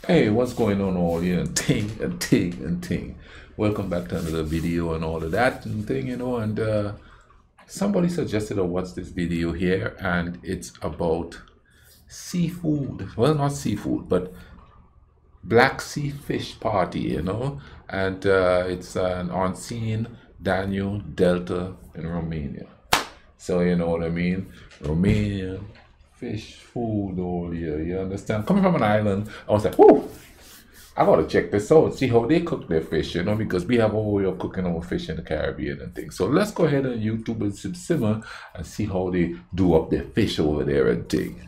Hey, what's going on all here? And ting and ting and ting. Welcome back to another video and all of that and thing, and somebody suggested I watch this video here, and it's about seafood. Well, not seafood, but Black Sea fish party, and it's an on scene Danube Delta in Romania. So you know what I mean? Romanian fish food all year, you understand? Coming from an island, I was like, whoa, I gotta check this out, see how they cook their fish, because we have a way of cooking our fish in the Caribbean and things. So let's go ahead and YouTube and simmer and see how they do up their fish over there and things.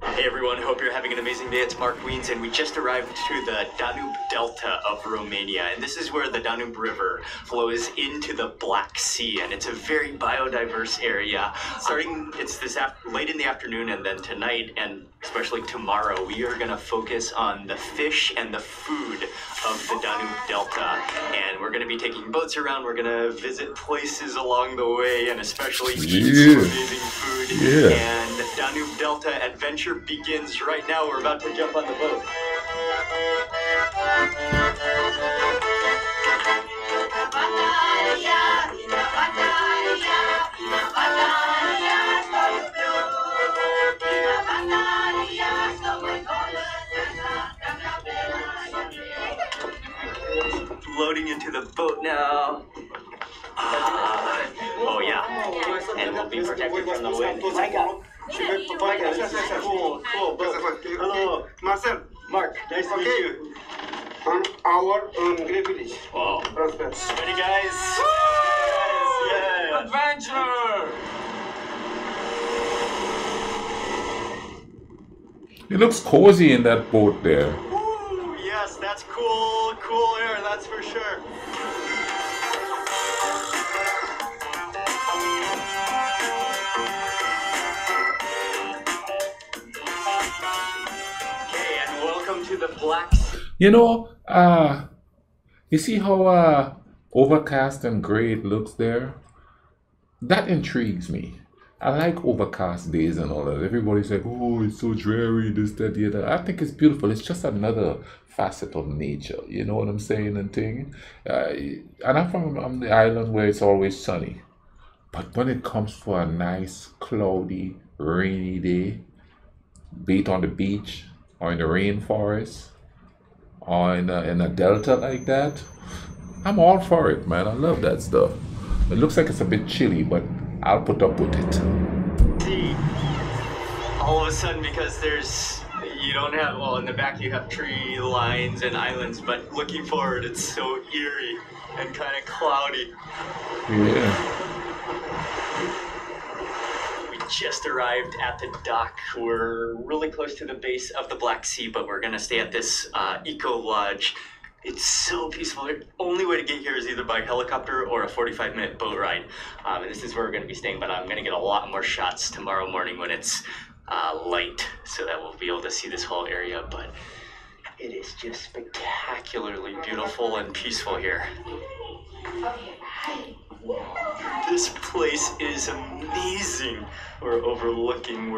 Hey everyone, hope you're having an amazing day. It's Mark Weens, and we just arrived to the Danube Delta of Romania, and this is where the Danube River flows into the Black Sea, and it's a very biodiverse area. It's late in the afternoon, and then tonight, and especially tomorrow, we are going to focus on the fish and the food of the Danube Delta, and we're going to be taking boats around. We're going to visit places along the way, and especially eat some amazing food. And the Danube Delta adventure begins right now. We're about to jump on the boat. Loading into the boat now. Oh yeah, and we'll be protected from the wind. Hello, Marcel. Mark, nice to meet you. An hour on Grey Village. Wow. Ready guys? Yeah. Adventure! It looks cozy in that boat there. Ooh, yes, that's cool air, that's for sure. Okay, and welcome to the Black Sea. You see how overcast and gray it looks there? That intrigues me. I like overcast days and all that. Everybody's like, oh, it's so dreary, this, that, the other. I think it's beautiful. It's just another facet of nature. You know what I'm saying and thing? And I'm from the island where it's always sunny. But when it comes for a nice, cloudy, rainy day, be it on the beach or in the rainforest or in a delta like that, I'm all for it, man. I love that stuff. It looks like it's a bit chilly, but I'll put up with it. See, all of a sudden, because you don't have, well, in the back you have tree lines and islands, but looking forward, it's so eerie and kind of cloudy. Yeah. We just arrived at the dock. We're really close to the base of the Black Sea, but we're gonna stay at this eco lodge. It's so peaceful. The only way to get here is either by helicopter or a 45-minute boat ride. And this is where we're going to be staying, but I'm going to get a lot more shots tomorrow morning when it's light, so that we'll be able to see this whole area. But it is just spectacularly beautiful and peaceful here. This place is amazing. We're overlooking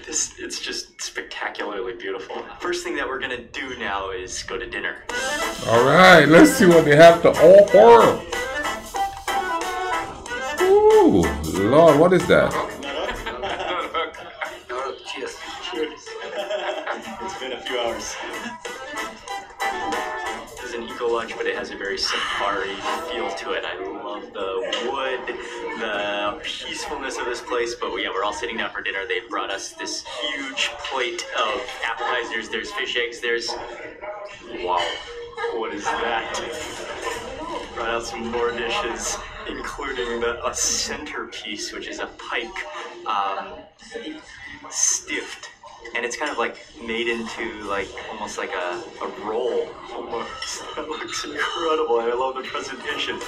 it's just spectacularly beautiful. First thing that we're gonna do now is go to dinner. All right, let's see what they have to offer. Ooh, Lord, what is that? Cheers. Cheers. It's been a few hours. This is an eco lodge, but it has a very safari feel to it. I love the wood, the peacefulness of this place, but we're all sitting down for dinner. They brought us this huge plate of appetizers. There's fish eggs, wow, what is that? Brought out some more dishes, including a centerpiece, which is a pike stiffed. And it's kind of like made into almost like a roll almost. That looks incredible. I love the presentation.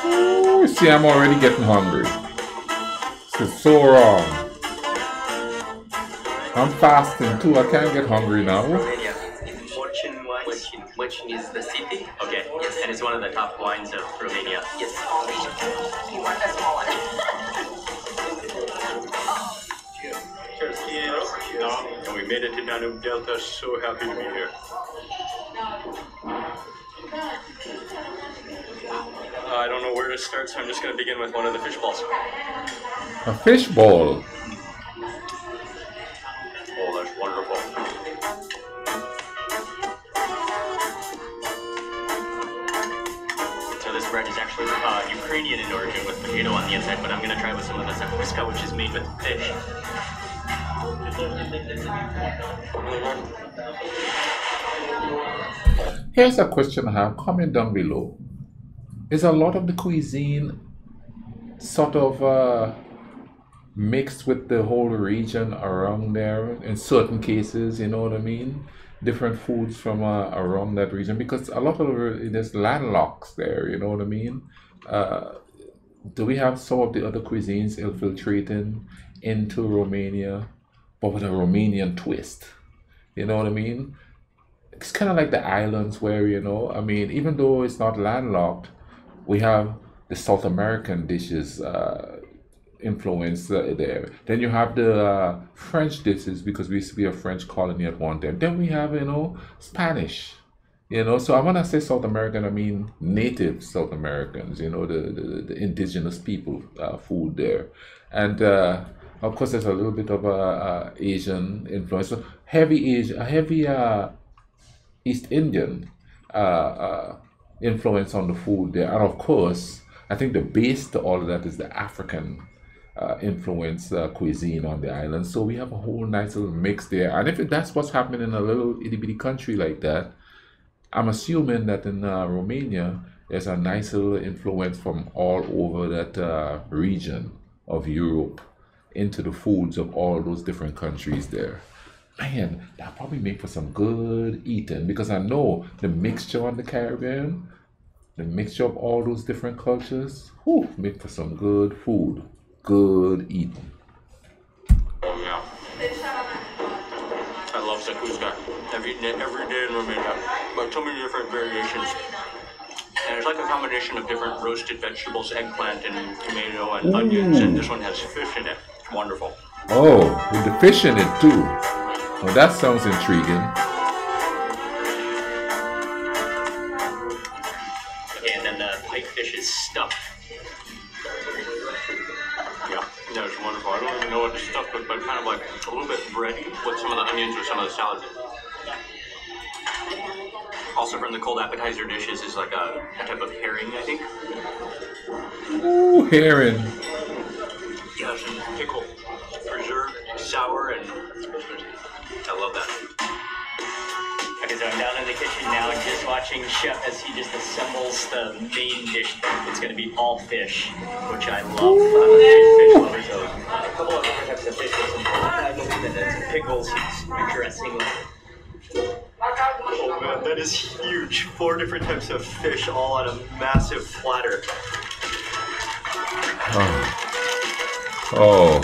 Ooh, see, I'm already getting hungry. This is so wrong. I'm fasting too. I can't get hungry now. Romania. Which is the city? Okay. Yes. And it's one of the top wines of Romania. Yes. You want a small one? And we made it to Danube Delta. So happy to be here. I don't know where to start, so I'm just going to begin with one of the fish balls. A fish ball. Oh, that's wonderful. So this bread is actually Ukrainian in origin with potato on the inside, but I'm going to try with some of the zakouska, which is made with fish. Here's a question I have. Comment down below. Is a lot of the cuisine sort of mixed with the whole region around there in certain cases, you know what I mean? Different foods from around that region, because a lot of there's landlocks there, you know what I mean? Do we have some of the other cuisines infiltrating into Romania, but with a Romanian twist? You know what I mean? It's kind of like the islands where, you know, I mean, even though it's not landlocked, we have the South American dishes influence there. Then you have the French dishes, because we used to be a French colony at one time. Then we have, you know, Spanish. You know, so when I say South American, I mean native South Americans, you know, the indigenous people food there. And of course, there's a little bit of Asian influence. So heavy East Indian influence on the food there. And of course, I think the base to all of that is the African influence cuisine on the island. So we have a whole nice little mix there. And if that's what's happening in a little itty bitty country like that, I'm assuming that in Romania, there's a nice little influence from all over that region of Europe into the foods of all those different countries there. Man, that probably make for some good eating, because I know the mixture on the Caribbean, the mixture of all those different cultures, whew, make for some good food, good eating. Oh yeah. I love zakouska. I've eaten it every day in Romania, but so many different variations. And it's like a combination of different roasted vegetables, eggplant and tomato and onions, and this one has fish in it. It's wonderful. Oh, with the fish in it too. Well, that sounds intriguing. Okay, and then the pike fish is stuffed. Yeah, it's wonderful. I don't even know what it's stuffed with, but kind of like a little bit bready with some of the onions or some of the salad. Also from the cold appetizer dishes is like a type of herring, I think. Ooh, herring. Yes, and pickle, preserved, sour, and I love that. Okay, so I'm down in the kitchen now and just watching Chef as he just assembles the main dish. It's going to be all fish, which I love. I'm a big fish lover, so a couple of different types of fish with some pickles, he's dressing. Oh man, that is huge. 4 different types of fish all on a massive platter. Oh.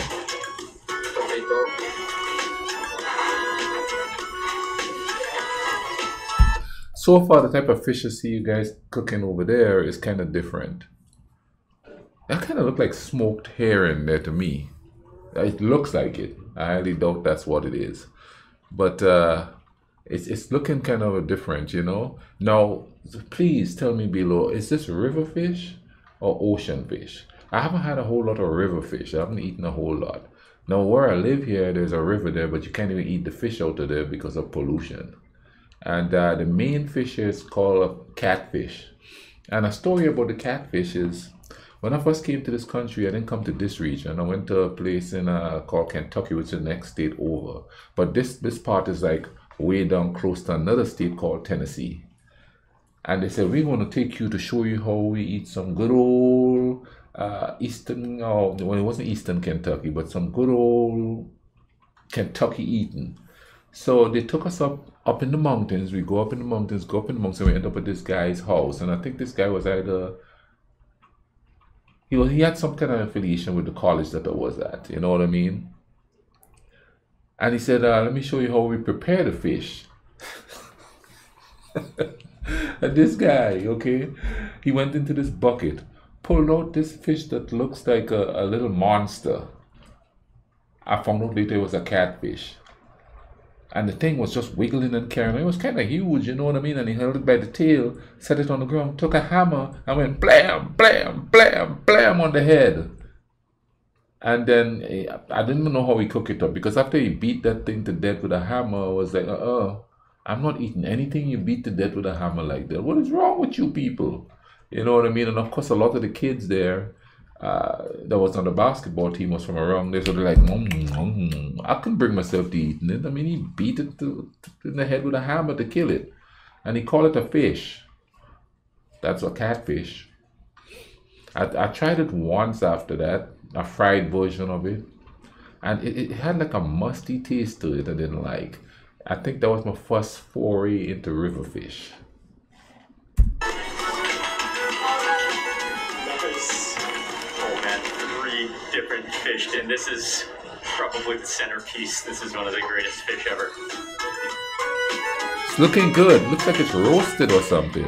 So far, the type of fish I see you guys cooking over there is kind of different. That kind of look like smoked herring there to me. It looks like it. I highly doubt that's what it is. But it's looking kind of different, you know. Now, please tell me below, is this river fish or ocean fish? I haven't had a whole lot of river fish. I haven't eaten a whole lot. Now, where I live here, there's a river there, but you can't even eat the fish out of there because of pollution. And the main fish is called catfish. And a story about the catfish is, when I first came to this country, I didn't come to this region. I went to a place in called Kentucky, which is the next state over. But this part is like way down close to another state called Tennessee. And they said, we're going to take you to show you how we eat some good old Eastern, well, it wasn't Eastern Kentucky, but some good old Kentucky eating. So they took us up in the mountains. We go up in the mountains, and we end up at this guy's house. And I think this guy was either, he had some kind of affiliation with the college that I was at, you know what I mean? And he said, let me show you how we prepare the fish. And this guy, okay, he went into this bucket, pulled out this fish that looks like a little monster. I found out later it was a catfish. And the thing was just wiggling and carrying. It was kind of huge, you know what I mean? And he held it by the tail, set it on the ground, took a hammer, and went blam, blam, blam, blam on the head. And then I didn't even know how he cooked it up, because after he beat that thing to death with a hammer, I was like, I'm not eating anything you beat to death with a hammer like that. What is wrong with you people? You know what I mean? And of course, a lot of the kids there that was on the basketball team was from around there, so they're like, I couldn't bring myself to eating it. I mean, he beat it in the head with a hammer to kill it, and he called it a fish. That's a catfish. I tried it once after that, a fried version of it, and it had like a musty taste to it I didn't like. I think that was my first foray into river fish. Different fish, and this is probably the centerpiece. This is one of the greatest fish ever. It's looking good. Looks like it's roasted or something.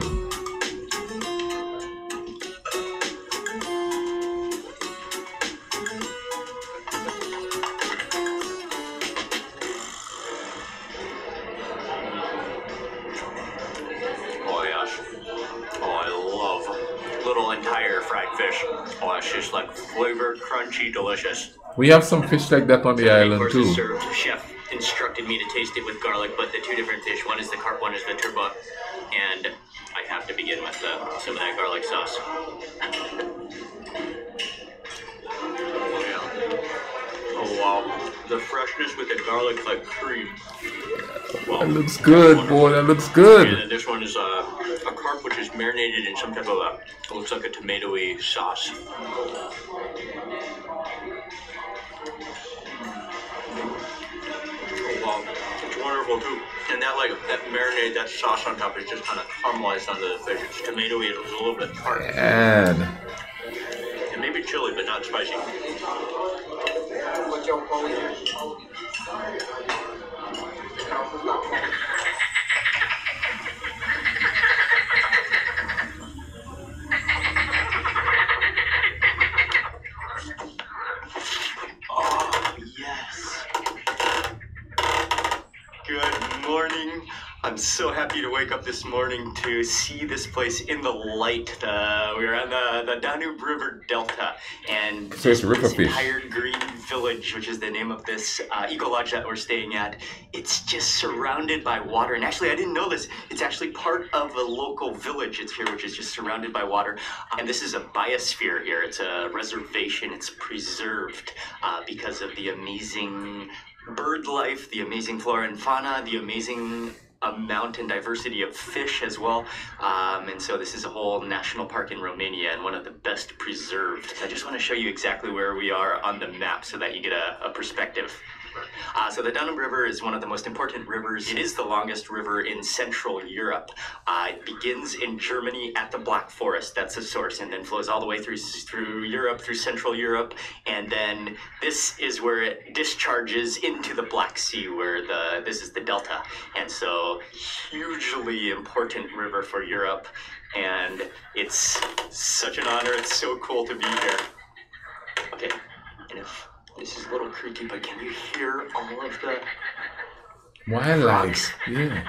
Oh yes. Oh, I love little entire fried fish. Oh, it's just like flavored, crunchy, delicious. We have some fish like that on the island too. Served. Chef instructed me to taste it with garlic, but the two different fish, one is the carp, one is the turbot, and I have to begin with some of that garlic sauce. Oh wow, the freshness with the garlic like cream. Well, that looks good, boy. That looks good. And then this one is a carp which is marinated in some type of it looks like a tomatoey sauce. Wow, it's wonderful too. And that marinade, that sauce on top is just kind of caramelized onto the fish. It's tomatoey, it was a little bit tart. And maybe chili, but not spicy. Oh, yes. Good morning. I'm so happy to wake up this morning to see this place in the light. We're on the Danube River Delta, and so it's river this fish. entire green village, which is the name of this eco lodge that we're staying at, it's just surrounded by water. And actually, I didn't know this. It's actually part of a local village. It's here, which is just surrounded by water. And this is a biosphere here. It's a reservation. It's preserved because of the amazing bird life, the amazing flora and fauna, the amazing amount and diversity of fish as well. And so this is a whole national park in Romania and one of the best preserved. I just want to show you exactly where we are on the map so that you get a perspective. So the Danube River is one of the most important rivers. It is the longest river in Central Europe. It begins in Germany at the Black Forest, that's the source, and then flows all the way through Europe, through Central Europe, and then this is where it discharges into the Black Sea, where this is the delta. And so hugely important river for Europe, and it's such an honor. It's so cool to be here. Okay, and if this is a little creaky, but can you hear all of the wildlife? Yeah.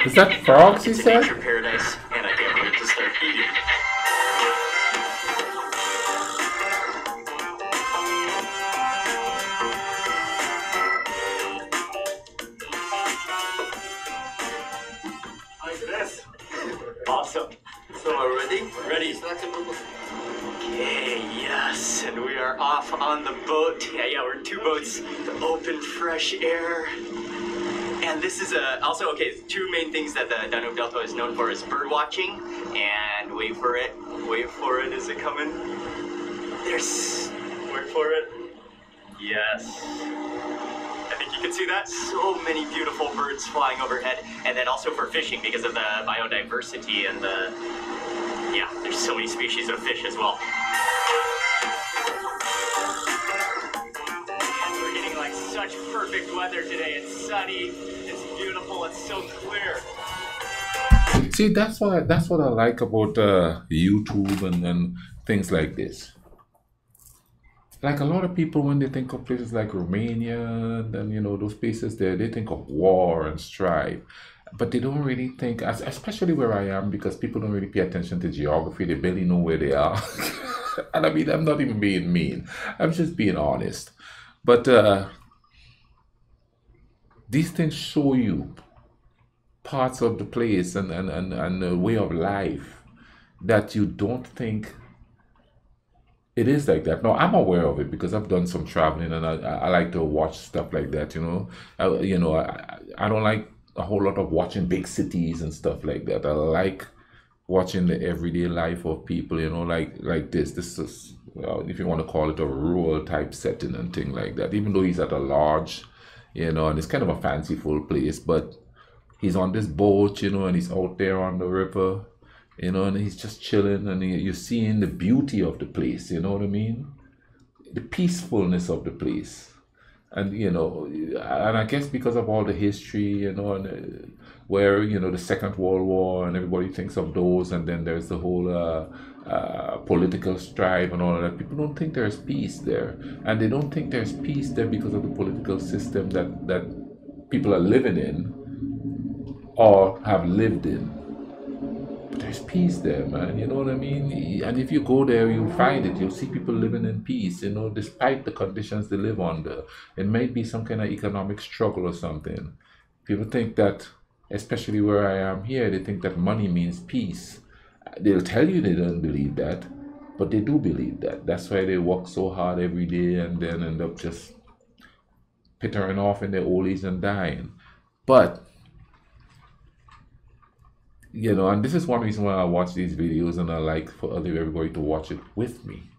Is that frogs, he said? Nature paradise, and I can't wait to start eating. Like this. Awesome. So are we ready? Ready. Okay, yes, and we are off on the boat. Yeah, we're in two boats. The open, fresh air. And this is also, okay, two main things that the Danube Delta is known for is bird watching, and wait for it, is it coming? Wait for it. Yes. I think you can see that. So many beautiful birds flying overhead, and then also for fishing because of the biodiversity and there's so many species of fish as well. And we're getting like such perfect weather today. It's sunny, it's beautiful, it's so clear. See, that's what I like about YouTube and things like this. Like a lot of people, when they think of places like Romania, then those places there, they think of war and strife, but they don't really think, especially where I am, because people don't really pay attention to geography. They barely know where they are, and I mean, I'm not even being mean. I'm just being honest. But these things show you parts of the place and the way of life that you don't think it is like that. No, I'm aware of it because I've done some traveling and I like to watch stuff like that. I don't like a whole lot of watching big cities and stuff like that. I like watching the everyday life of people. Like this. This is, if you want to call it, a rural type setting and thing like that. Even though he's at a lodge, and it's kind of a fanciful place, but he's on this boat, and he's out there on the river. And he's just chilling, and you're seeing the beauty of the place, you know what I mean? The peacefulness of the place. And, and I guess because of all the history, and where, the Second World War, and everybody thinks of those, and then there's the whole political strife and all of that. People don't think there's peace there. And they don't think there's peace there because of the political system that people are living in or have lived in. There's peace there, man. You know what I mean? And if you go there, you'll find it. You'll see people living in peace, despite the conditions they live under. It might be some kind of economic struggle or something. People think that, especially where I am here, they think that money means peace. They'll tell you they don't believe that, but they do believe that. That's why they work so hard every day and then end up just pittering off in their old age and dying. But and this is one reason why I watch these videos, and I like for everybody to watch it with me.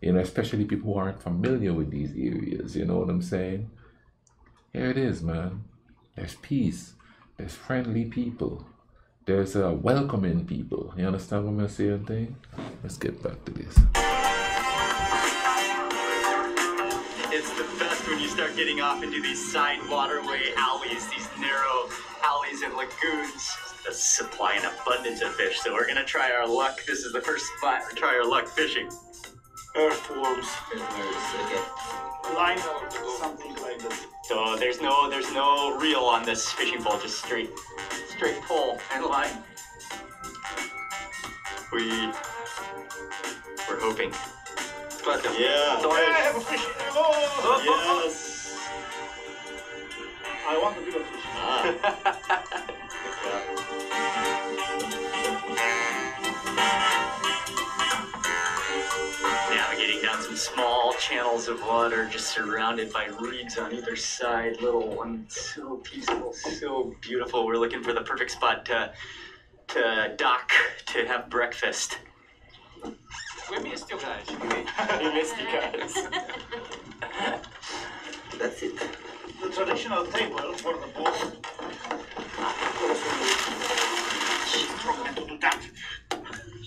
Especially people who aren't familiar with these areas. You know what I'm saying? Here it is, man. There's peace. There's friendly people. There's welcoming people. You understand what I'm saying? Thing? Let's get back to this. It's the best when you start getting off into these side waterway alleys, these narrow alleys and lagoons. The supply and abundance of fish. So we're gonna try our luck. This is the first spot. We're try our luck fishing. Earthworms. Okay. Line or something like that. So there's no reel on this fishing pole. Just straight pole and line. We're hoping. Yeah. So I have a fish. Oh. yes. I want to be a fish. Navigating down some small channels of water, just surrounded by reeds on either side. Little one, so peaceful, so beautiful. We're looking for the perfect spot to dock to have breakfast. We missed you guys. We missed you guys. That's it. The traditional table for the boat. To do that.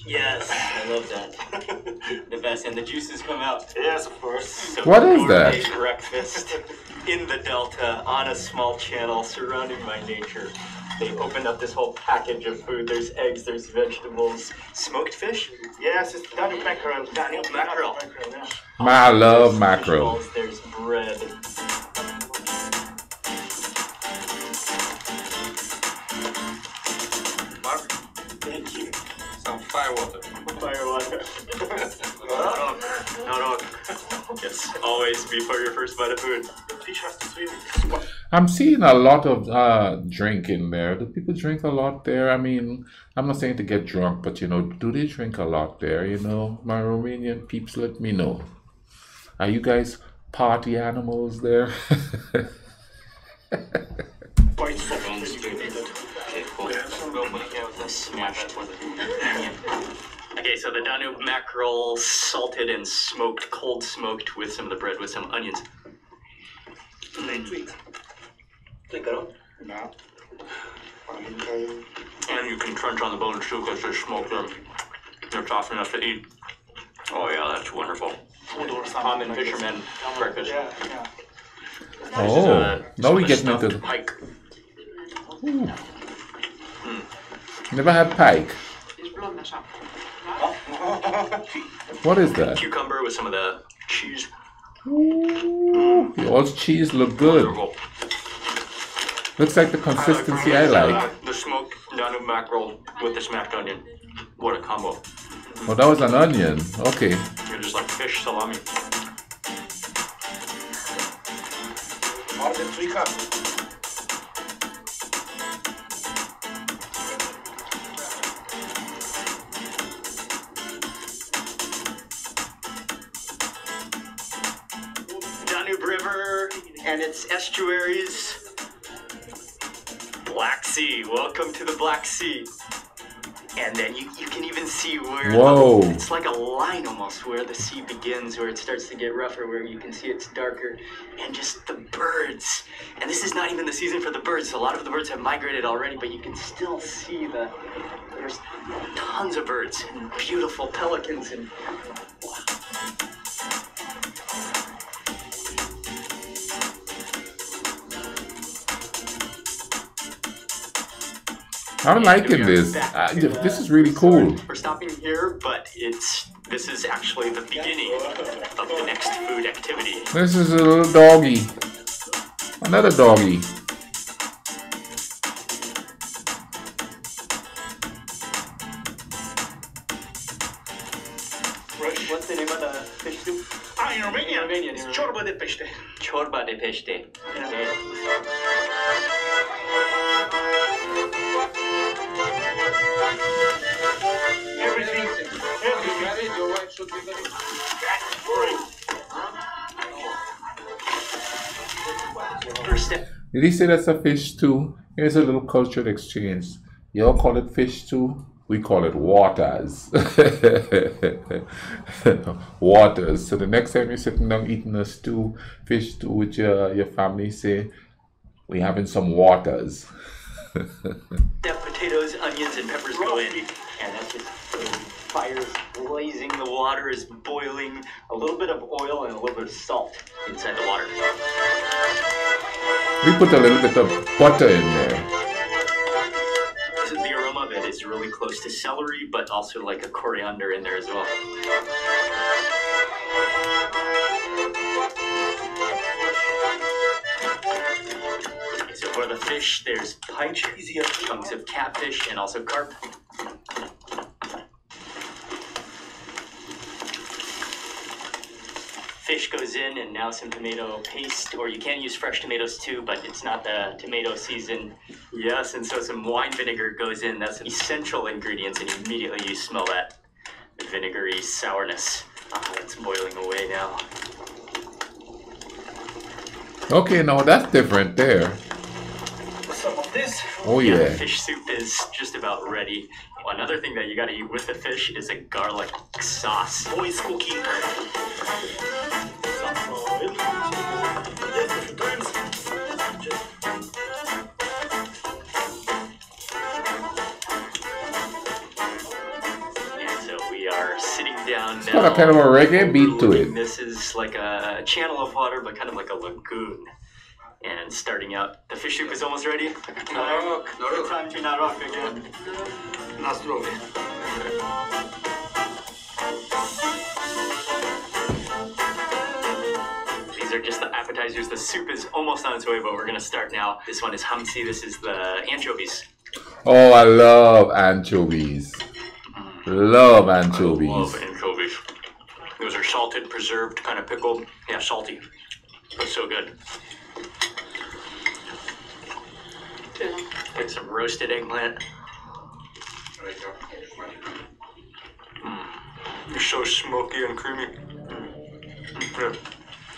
Yes, I love that. The best, and the juices come out. Yes, of course. So What is that? gourmet breakfast in the Delta on a small channel surrounded by nature. They opened up this whole package of food. There's eggs, there's vegetables, smoked fish. Yes, it's Danube mackerel. Danube mackerel. Yeah. I love There's mackerel. fish balls, there's bread. Mark, thank you. Some firewater. Firewater. No. Yes, always before your first bite of food. The fish has to swim. I'm seeing a lot of drinking there. Do people drink a lot there? I mean, I'm not saying to get drunk, but do they drink a lot there? My Romanian peeps, let me know. Are you guys party animals there? Quite soft. Okay, cool. Smashed. Okay, so the Danube mackerel, salted and smoked, cold smoked with some of the bread with some onions. Sweet. No. And you can crunch on the bones too because they're smoked them. They're soft enough to eat. Oh yeah, that's wonderful. Food or something. Common like fisherman breakfast. Yeah. Oh, now we get into stuffed pike. Ooh. Never had pike. What is that? Cucumber with some of the cheese. Ooh, all the cheese look good. Looks like the consistency I like. The smoked Danube mackerel with the smacked onion. What a combo. Oh, that was an onion. Okay. You're just like fish salami. Danube River and its estuaries. Black Sea. Welcome to the Black Sea. And then you can even see where it's like a line almost where the sea begins, where it starts to get rougher, where you can see it's darker, and just the birds. And this is not even the season for the birds. A lot of the birds have migrated already, but you can still see there's tons of birds and beautiful pelicans and I'm liking this. This is really cool. We're stopping here, but this is actually the beginning of the next food activity. This is a little doggy. Another doggy. What's the name of the fish soup? In Romania, it's ciorba de pește. Ciorba de pește. First step. Did he say that's a fish stew? Here's a little cultural exchange. Y'all call it fish stew? We call it waters. Waters. So the next time you're sitting down eating a stew, fish stew with your family, say, we having some waters. That potatoes, onions, and peppers go in. And that's just fire's blazing, the water is boiling, a little bit of oil and a little bit of salt inside the water. We put a little bit of butter in there. The aroma of it is really close to celery, but also like a coriander in there as well. So for the fish, there's pike, chunks of catfish, and also carp. Fish goes in, and now some tomato paste, or you can use fresh tomatoes too, but it's not the tomato season. Yes, and so some wine vinegar goes in. That's essential ingredients, and immediately you smell that vinegary sourness. That's boiling away now. Okay, now that's different there. Some of this. Oh yeah. The fish soup is just about ready. Another thing that you gotta eat with the fish is a garlic sauce. Always cooking. Down it's got a kind of a reggae beat to it. This is like a channel of water, but kind of like a lagoon. And starting out, the fish soup is almost ready. Time to not rock again. Na zdrowie. These are just the appetizers. The soup is almost on its way, but we're gonna start now. This one is hamsi. This is the anchovies. Oh, I love anchovies. Love anchovies. I love anchovies. Those are salted, preserved, kind of pickled. Yeah, salty. But so good. Get some roasted eggplant. They're so smoky and creamy. Good.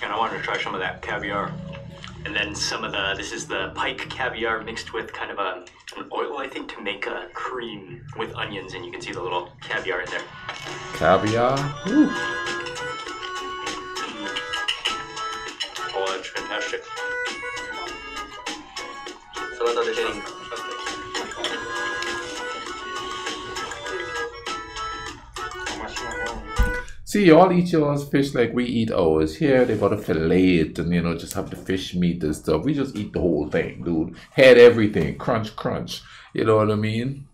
And I wanted to try some of that caviar. And then some of this is the pike caviar mixed with kind of an oil, I think, to make a cream with onions, and you can see the little caviar in there. Caviar? Ooh. Oh, that's fantastic. Salata de herring. See, y'all eat yours fish like we eat ours. Here, they gotta fillet it and, you know, just have the fish meat and stuff. We just eat the whole thing, dude. Head, everything. Crunch, crunch. You know what I mean?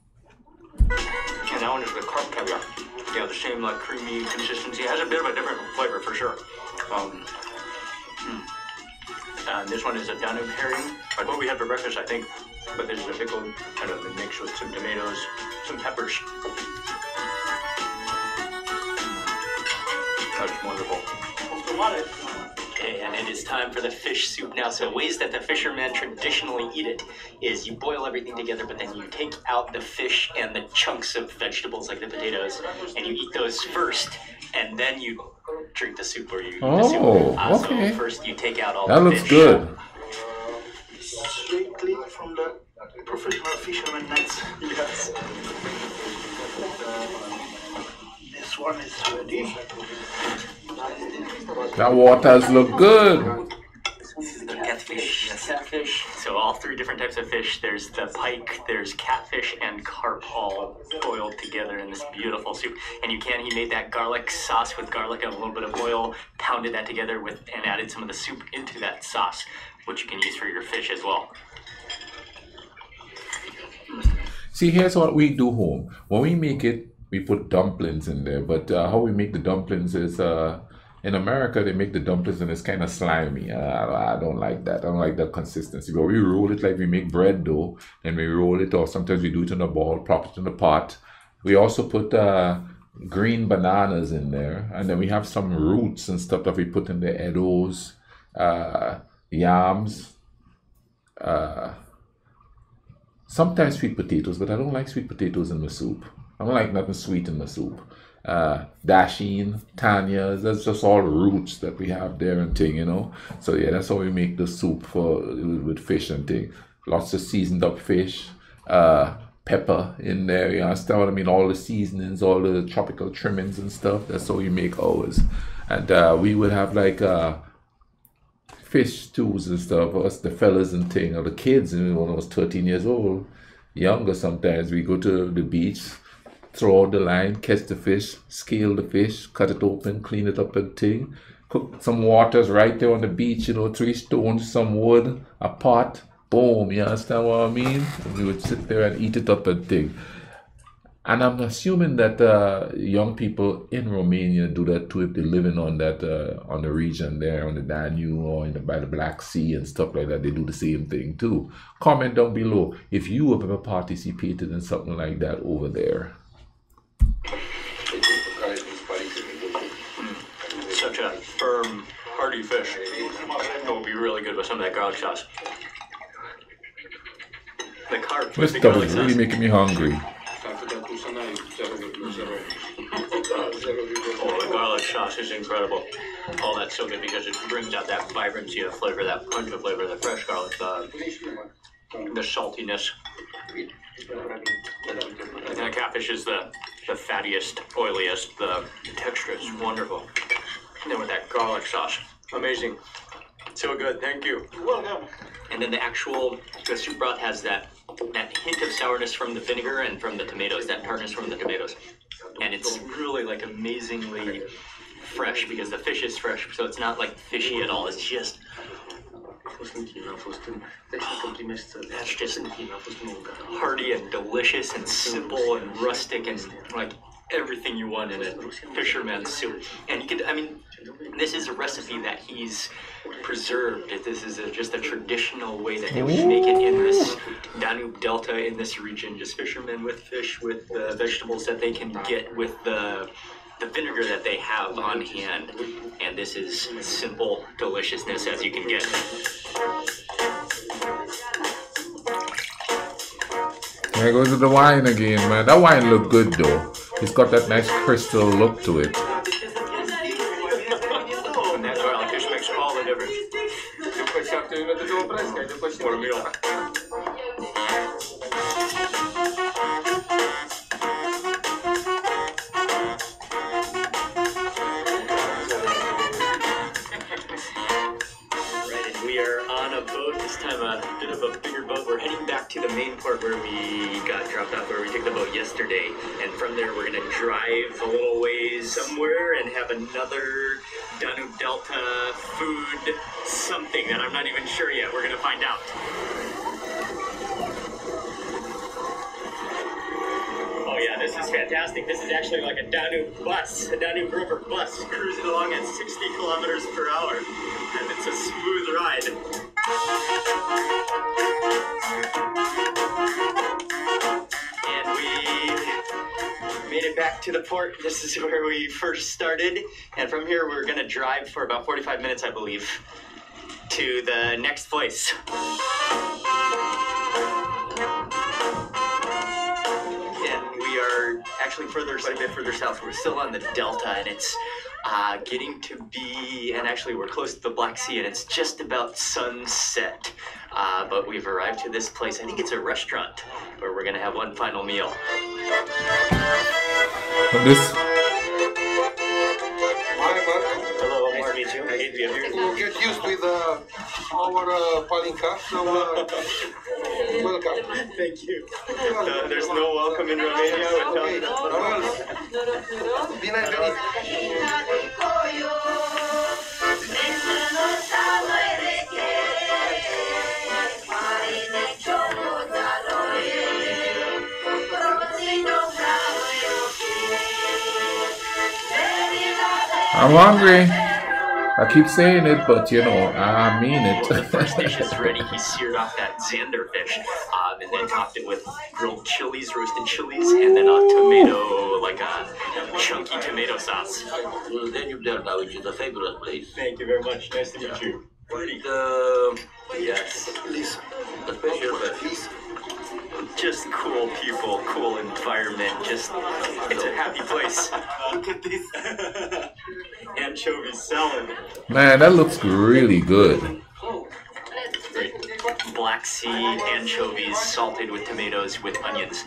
And that one is the carp caviar. Yeah, the same like creamy consistency. It has a bit of a different flavor for sure. And this one is a Danube herring, like what we had for breakfast, I think. But this is a pickled kind of mixed with some tomatoes, some peppers. That's wonderful. Okay, and it is time for the fish soup now. So ways that the fishermen traditionally eat it is you boil everything together, but then you take out the fish and the chunks of vegetables like the potatoes, and you eat those first, and then you drink the soup or you eat the soup. Okay. So first you take out all That the looks fish. good. Strictly from the professional fisherman nets. Yes. This one is ready. That waters look good. This is the catfish. Catfish. So all three different types of fish. There's the pike, there's catfish, and carp all boiled together in this beautiful soup. And he made that garlic sauce with garlic and a little bit of oil, pounded that together with, and added some of the soup into that sauce, which you can use for your fish as well. See, here's what we do home. When we make it, we put dumplings in there. But how we make the dumplings is, in America, they make the dumplings and it's kind of slimy. I don't like that. I don't like that consistency. But we roll it like we make bread dough. Then we roll it, or sometimes we do it in a ball, prop it in a pot. We also put green bananas in there. And then we have some roots and stuff that we put in the eddos, yams, sometimes sweet potatoes, but I don't like sweet potatoes in the soup. I don't like nothing sweet in the soup. Dasheen, Tanya's, that's just all roots that we have there and thing, you know. So yeah, that's how we make the soup with fish and thing. Lots of seasoned up fish, pepper in there, you understand what I mean? All the seasonings, all the tropical trimmings and stuff. That's how we make ours. And we would have like fish stews and stuff, us the fellas and thing, or the kids, when I was 13 years old, younger sometimes, we go to the beach, throw out the line, catch the fish, scale the fish, cut it open, clean it up and thing, cook some waters right there on the beach, 3 stones, some wood, a pot, boom, you understand what I mean? And we would sit there and eat it up and thing. And I'm assuming that young people in Romania do that too if they're living on that on the region there, on the Danube or by the Black Sea and stuff like that. They do the same thing too. Comment down below if you have ever participated in something like that over there. Such a firm, hearty fish. It will be really good with some of that garlic sauce. The carp. This stuff is really making me hungry. Oh, the garlic sauce is incredible. Oh, that's so good because it brings out that vibrancy of flavor, that punch of flavor, the fresh garlic, the saltiness. And the catfish is the fattiest, oiliest. The texture is wonderful. And then with that garlic sauce, amazing. So good, thank you. You're welcome. And then the soup broth has that hint of sourness from the vinegar and from the tomatoes, that tartness from the tomatoes. And it's really like amazingly fresh because the fish is fresh, so it's not like fishy at all. It's just that's just hearty and delicious and simple and rustic and like everything you want in a fisherman's soup. And you could, this is a recipe that he's preserved. This is just a traditional way that they would make it in this Danube Delta, in this region. Just fishermen with fish, with the vegetables that they can get, with the vinegar that they have on hand. And this is simple deliciousness as you can get. There goes with the wine again, man. That wine look good though. It's got that nice crystal look to it. And that garlic just makes all the difference. What a meal. We are on a boat, this time a bit of a bigger boat. We're heading back to the main port where we got dropped off, where we took the boat yesterday. And from there, we're going to drive a little ways somewhere and have another Danube Delta food something that I'm not even sure yet. We're going to find out. Oh is fantastic. This is actually like a Danube bus, a Danube River bus, cruising along at 60 kilometers per hour. And it's a smooth ride. And we made it back to the port. This is where we first started. And from here, we're going to drive for about 45 minutes, I believe, to the next place. Actually quite a bit further south. We're still on the Delta, and it's getting to be, and actually we're close to the Black Sea, and it's just about sunset. But we've arrived to this place. I think it's a restaurant where we're gonna have one final meal. This. Hello, nice to meet you. Nice to be here. We'll get used with our palinka, so welcome. Thank you. There's no welcome in Romania without. Bine ai venit. I'm hungry. I keep saying it, but you know, I mean it. The first dish is ready. He seared off that zander fish, and then topped it with grilled chilies, roasted chilies, and then a tomato, like a chunky tomato sauce. Danube Delta, which is a fabulous place. Thank you very much. Nice to meet you. Yes, a special place. Just cool people, cool environment. Just, it's a happy place. Look at this anchovy salad. Man, that looks really good. Great. Black Sea anchovies salted with tomatoes with onions.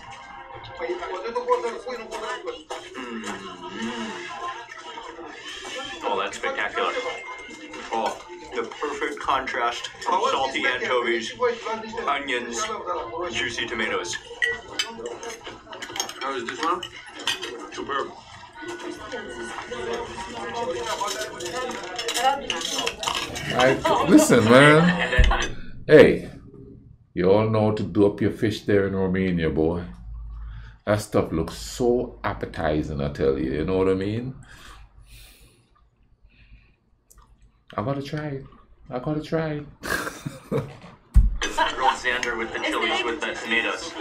Oh, that's spectacular. Oh, the perfect contrast from salty anchovies, onions, juicy tomatoes. How is this one? Superb. Listen, man. Hey, you all know how to do up your fish there in Romania, boy. That stuff looks so appetizing, I tell you. You know what I mean? I gotta try it. I gotta try it. Grilled zander with the chilies with the tomatoes.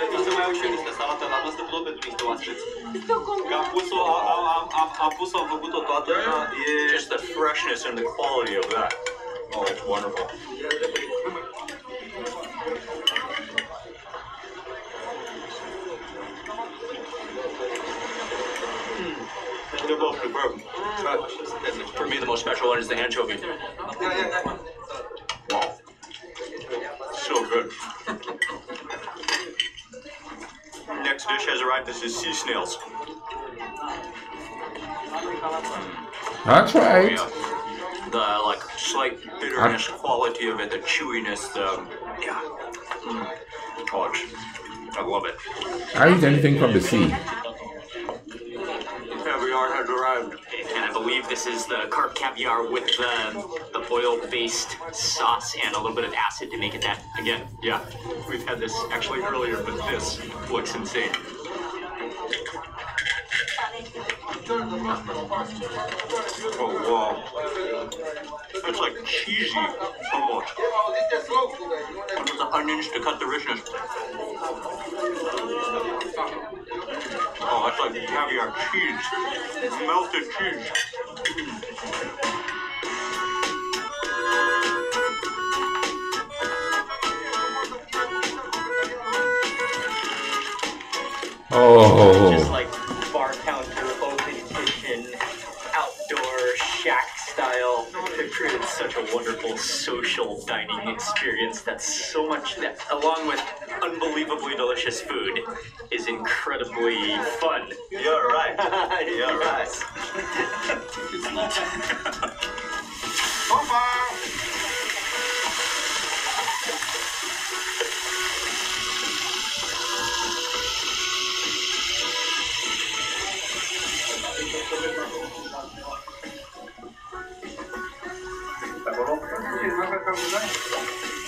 Just the freshness and the quality of that. Oh, it's wonderful. They're both superb. For me, the most special one is the anchovy. Wow. So good. Next dish has arrived. This is sea snails. I'll try it. Yeah. The like slight bitterness quality of it, the chewiness, yeah. Oh, I love it. I eat anything from the sea. Caviar has arrived. And I believe this is the carp caviar with the oil-based sauce and a little bit of acid to make it that. Again, yeah, we've had this actually earlier, but this looks insane. Oh, wow. It's like cheesy, almost. And with the onions to cut the richness. Oh, that's like caviar cheese. Melted cheese. Oh. Just like bar counter, open kitchen, outdoor shack style. They've created such a wonderful social dining experience that's so much that, along with unbelievably delicious food, is incredibly fun. You're right. You're right.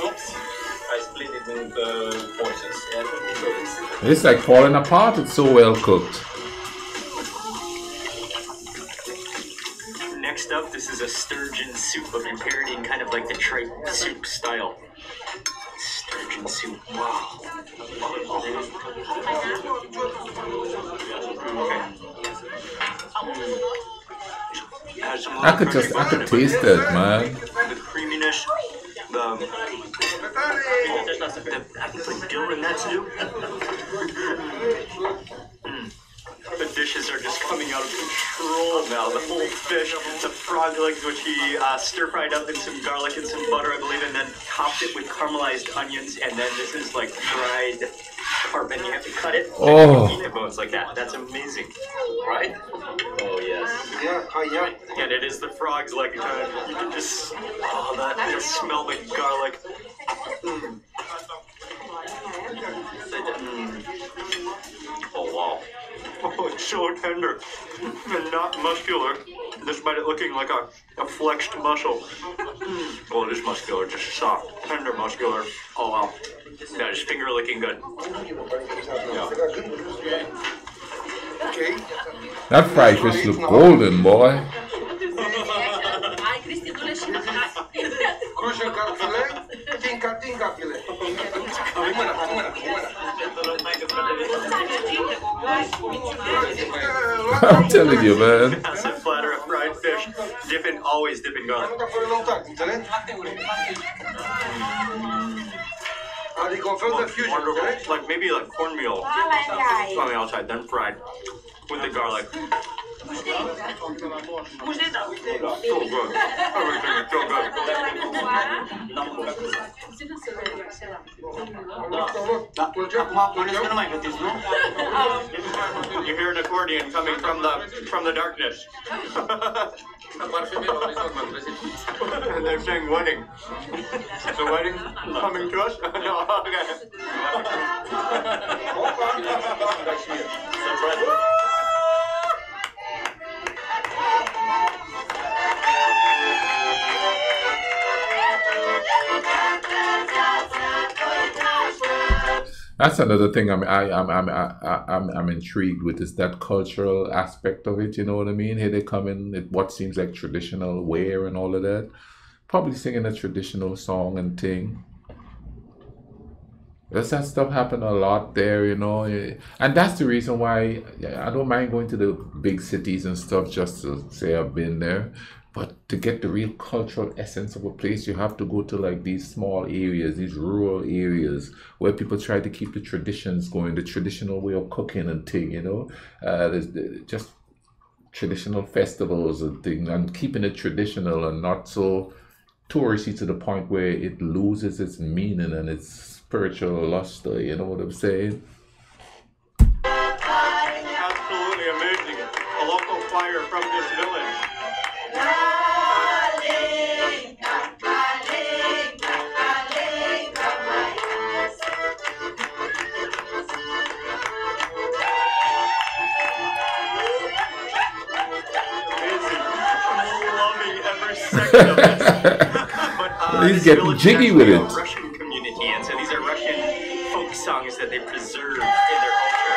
Oops, I split it into portions. It's like falling apart. It's so well cooked. sturgeon soup, but been parodying kind of like the tripe soup style. Sturgeon soup. Wow. I could taste it, man. The creaminess, I can put dill in that soup. The dishes are just coming out of control now. The whole fish, the frog legs, which he stir-fried up in some garlic and some butter, I believe, and then topped it with caramelized onions, and then this is like fried carp, and you have to cut it and eat the bones like that. That's amazing, right? Oh, yes. Yeah. And it is the frog's leg time. You can just, just smell the garlic. Oh, wow. Oh, it's so tender and not muscular, despite it looking like a flexed muscle. Oh, it is muscular, just soft, tender muscular. Oh, wow. That is finger licking good. Yeah. Okay. That fried fish look golden, boy. Crucial carp filet, tinka filet. I'm telling you, man. Massive platter of fried fish, always dipping garlic. Wonderful. Like maybe like cornmeal on the outside, then fried with the garlic. So good. Everything is so good. You hear an accordion coming from the darkness. And they're saying wedding. Is the wedding coming to us? No, okay. That's another thing I'm intrigued with, is that cultural aspect of it. You know what I mean? Here they come in with what seems like traditional wear and all of that, probably singing a traditional song and thing. Does that stuff happen a lot there, you know? And that's the reason why I don't mind going to the big cities and stuff just to say I've been there. But to get the real cultural essence of a place, you have to go to like these small areas, these rural areas where people try to keep the traditions going, the traditional way of cooking and thing, you know? There's just traditional festivals and things, and keeping it traditional and not so touristy to the point where it loses its meaning and its spiritual luster, you know what I'm saying? Absolutely amazing. A local choir from this village. Second of this. But, he's getting jiggy with it. Russian community, and so these are Russian folk songs that they preserve in their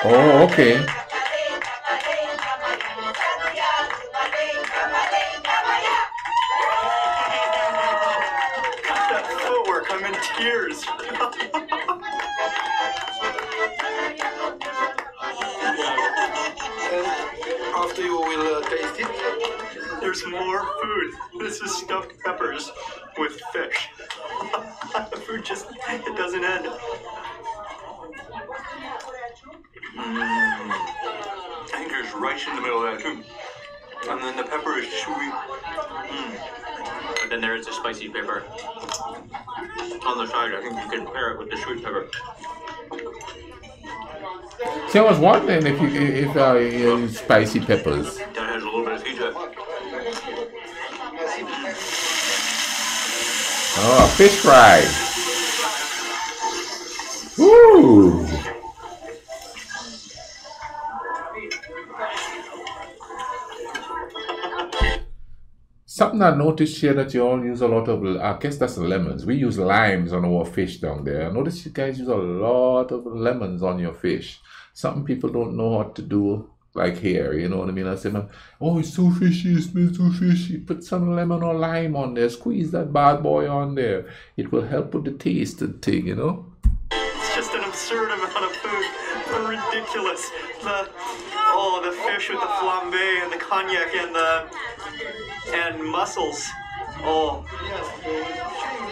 culture. Oh, okay. That footwork, I'm in tears. After you will taste it. There's more food. This is stuffed peppers with fish. The food just, it doesn't end. I think there's rice in the middle of that too. And then the pepper is chewy. But then there is a spicy pepper on the side. I think you can pair it with the sweet pepper. See, I was wondering if you use spicy peppers. That has a little bit of heat to it. Oh, fish fry. Woo! Something I noticed here that you all use a lot of, I guess that's lemons. We use limes on our fish down there. I noticed you guys use a lot of lemons on your fish. Something people don't know what to do like here, you know what I mean? I said, oh, it's too fishy, it smells too fishy. Put some lemon or lime on there, squeeze that bad boy on there. It will help with the taste and thing, you know? It's just an absurd amount of food. Ridiculous. The fish with the flambe and the cognac and mussels. Oh.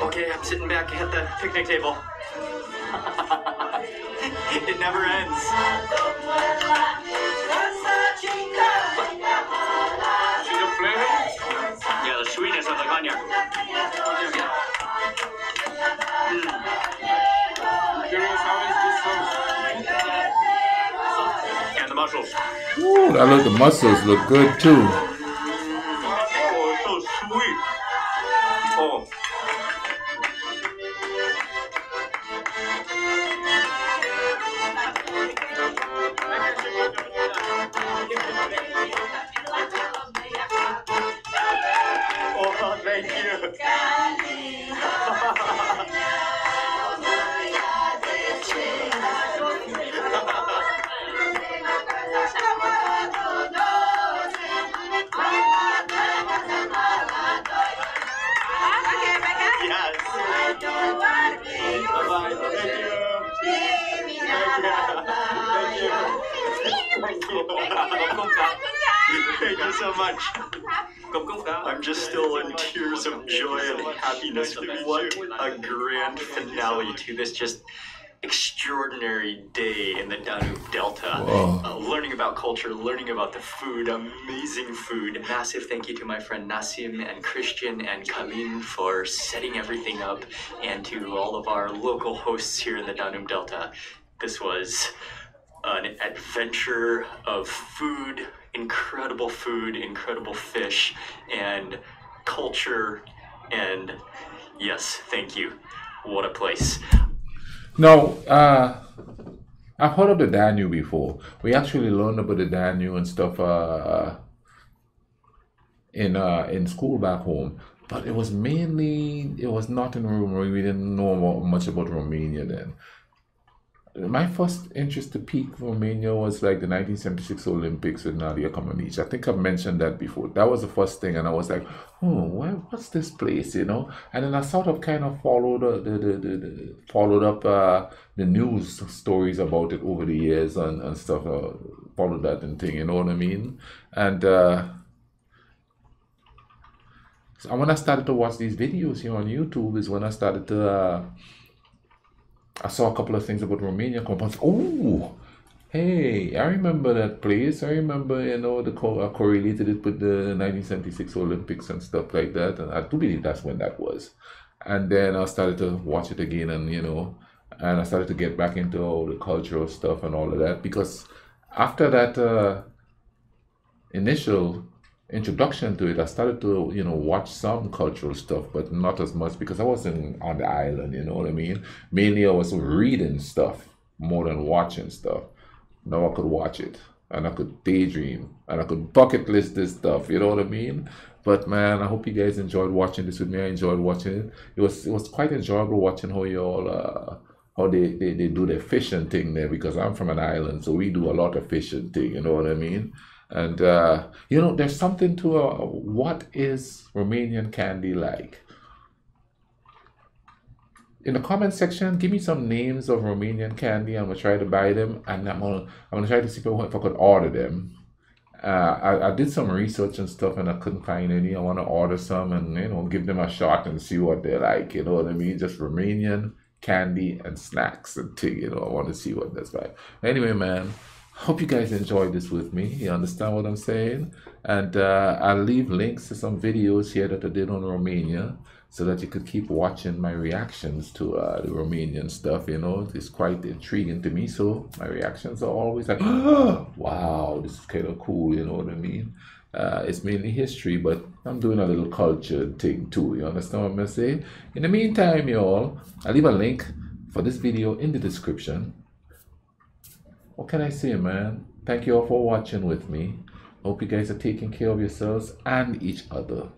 Okay, I'm sitting back at the picnic table. It never ends. Yeah, the sweetness of the cognac. And the mussels. Ooh, I look, the mussels look good too. Oh, it's so sweet. Oh. Oh, thank you. Yes. Bye-bye. Thank you. Thank you so much. I'm just still in tears of joy and happiness. What a grand finale to this just extraordinary day in the Danube Delta. Learning about culture, learning about the food, amazing food. Massive thank you to my friend Nassim and Christian and Kamin for setting everything up, and to all of our local hosts here in the Danube Delta. This was an adventure of food, incredible fish, and culture, and yes, thank you. What a place. Now, I've heard of the Danube before. We actually learned about the Danube and stuff in school back home, but it was not in Romania. We didn't know much about Romania then. My first interest to peak Romania was like the 1976 Olympics with Nadia Comaneci. I think I've mentioned that before. That was the first thing, and I was like, oh, what's this place, you know? And then I sort of kind of followed up the news stories about it over the years and stuff. Followed that and thing, you know what I mean? And so when I started to watch these videos here on YouTube is when I started to. I saw a couple of things about Romania. Oh, hey, I remember that place. I remember, you know, I correlated it with the 1976 Olympics and stuff like that. And I do believe that's when that was. And then I started to watch it again, and, you know, and I started to get back into all the cultural stuff and all of that. Because after that initial introduction to it, I started to, you know, watch some cultural stuff, but not as much because I wasn't on the island, you know what I mean? Mainly I was reading stuff more than watching stuff. Now I could watch it, and I could daydream, and I could bucket list this stuff, you know what I mean? But man, I hope you guys enjoyed watching this with me. I enjoyed watching it. It was quite enjoyable watching how you all how they do their fishing thing there, because I'm from an island, so we do a lot of fishing thing, you know what I mean? And, you know, there's something to what is Romanian candy like? In the comment section, give me some names of Romanian candy. I'm going to try to buy them, and I'm gonna try to see if I could order them. I did some research and stuff, and I couldn't find any. I want to order some and, you know, give them a shot and see what they're like, you know what I mean? Just Romanian candy and snacks and thing, you know, I want to see what that's like. Anyway, man, hope you guys enjoyed this with me. You understand what I'm saying? And I'll leave links to some videos here that I did on Romania, so that you could keep watching my reactions to the Romanian stuff. You know, it's quite intriguing to me. So my reactions are always like, oh, wow, this is kind of cool. You know what I mean? It's mainly history, but I'm doing a little culture thing too. You understand what I'm saying? In the meantime, y'all, I'll leave a link for this video in the description. What can I say, man? Thank you all for watching with me. Hope you guys are taking care of yourselves and each other.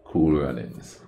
Cool runnings.